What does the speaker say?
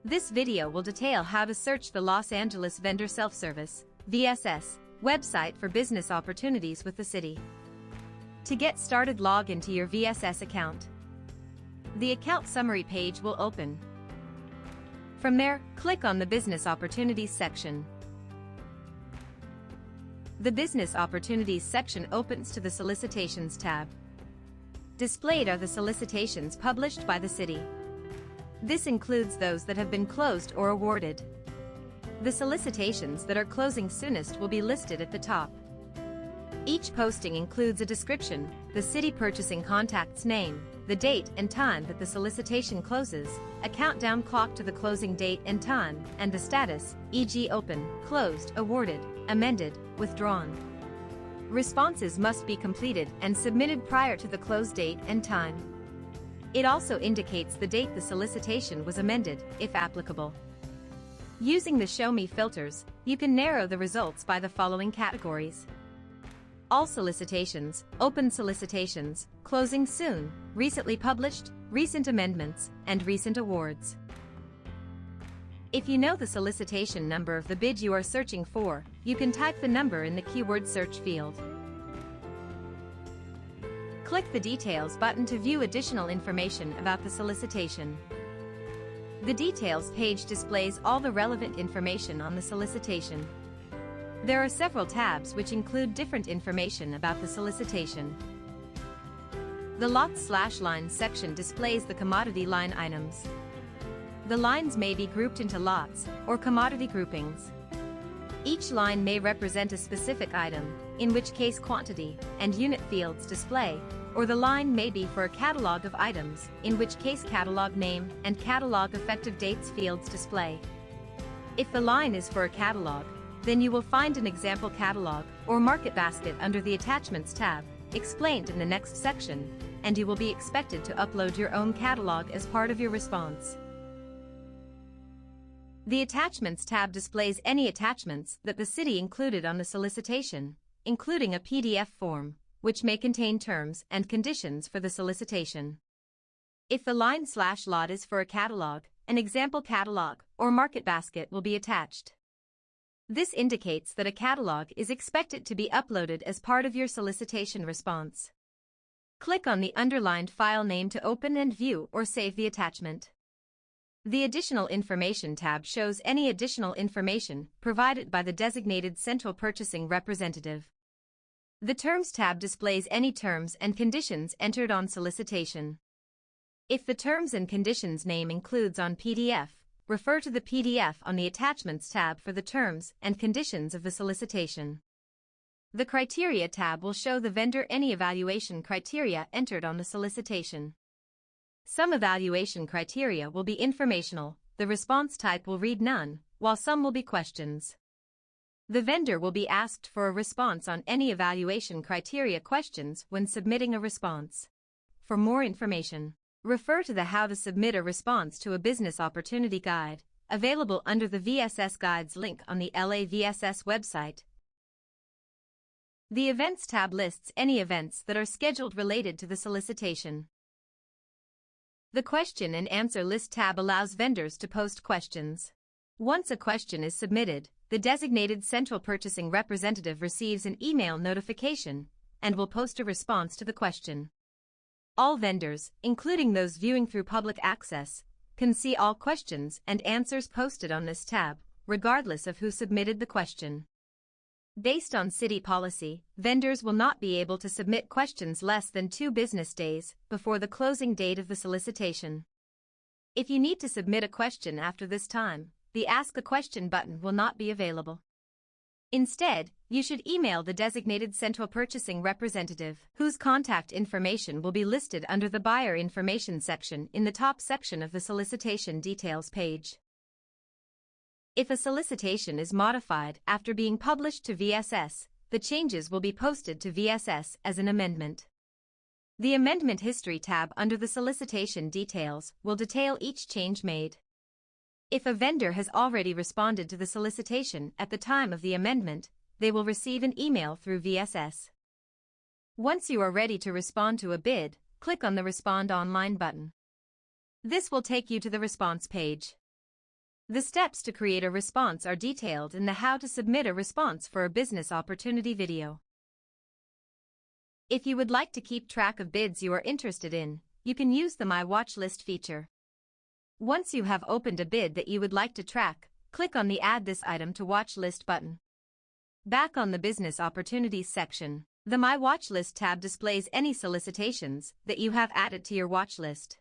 This video will detail how to search the Los Angeles Vendor Self-Service (VSS) website for business opportunities with the city. To get started, log into your VSS account. The account summary page will open. From there, click on the Business Opportunities section. The Business Opportunities section opens to the Solicitations tab. Displayed are the solicitations published by the city. This includes those that have been closed or awarded. The solicitations that are closing soonest will be listed at the top. Each posting includes a description, the city purchasing contact's name, the date and time that the solicitation closes, a countdown clock to the closing date and time, and the status, e.g. open, closed, awarded, amended, withdrawn. Responses must be completed and submitted prior to the close date and time. It also indicates the date the solicitation was amended, if applicable. Using the Show Me filters, you can narrow the results by the following categories: all solicitations, open solicitations, closing soon, recently published, recent amendments, and recent awards. If you know the solicitation number of the bid you are searching for, you can type the number in the keyword search field. Click the Details button to view additional information about the solicitation. The Details page displays all the relevant information on the solicitation. There are several tabs which include different information about the solicitation. The Lots/Lines section displays the commodity line items. The lines may be grouped into lots or commodity groupings. Each line may represent a specific item, in which case quantity and unit fields display, or the line may be for a catalog of items, in which case catalog name and catalog effective dates fields display. If the line is for a catalog, then you will find an example catalog or market basket under the Attachments tab, explained in the next section, and you will be expected to upload your own catalog as part of your response. The Attachments tab displays any attachments that the city included on the solicitation, including a PDF form, which may contain terms and conditions for the solicitation. If the line/lot is for a catalog, an example catalog or market basket will be attached. This indicates that a catalog is expected to be uploaded as part of your solicitation response. Click on the underlined file name to open and view or save the attachment. The Additional Information tab shows any additional information provided by the designated central purchasing representative. The Terms tab displays any terms and conditions entered on solicitation. If the Terms and Conditions name includes on PDF, refer to the PDF on the Attachments tab for the terms and conditions of the solicitation. The Criteria tab will show the vendor any evaluation criteria entered on the solicitation. Some evaluation criteria will be informational, the response type will read none, while some will be questions. The vendor will be asked for a response on any evaluation criteria questions when submitting a response. For more information, refer to the How to Submit a Response to a Business Opportunity Guide, available under the VSS Guides link on the LAVSS website. The Events tab lists any events that are scheduled related to the solicitation. The Question and Answer List tab allows vendors to post questions. Once a question is submitted, the designated central purchasing representative receives an email notification and will post a response to the question. All vendors, including those viewing through public access, can see all questions and answers posted on this tab, regardless of who submitted the question. Based on city policy, vendors will not be able to submit questions less than 2 business days before the closing date of the solicitation. If you need to submit a question after this time, the Ask a Question button will not be available. Instead, you should email the designated central purchasing representative, whose contact information will be listed under the Buyer Information section in the top section of the Solicitation Details page. If a solicitation is modified after being published to VSS, the changes will be posted to VSS as an amendment. The Amendment History tab under the Solicitation Details will detail each change made. If a vendor has already responded to the solicitation at the time of the amendment, they will receive an email through VSS. Once you are ready to respond to a bid, click on the Respond Online button. This will take you to the response page. The steps to create a response are detailed in the How to Submit a Response for a Business Opportunity video. If you would like to keep track of bids you are interested in, you can use the My Watch List feature. Once you have opened a bid that you would like to track, click on the Add this item to Watch List button. Back on the Business Opportunities section, the My Watch List tab displays any solicitations that you have added to your watch list.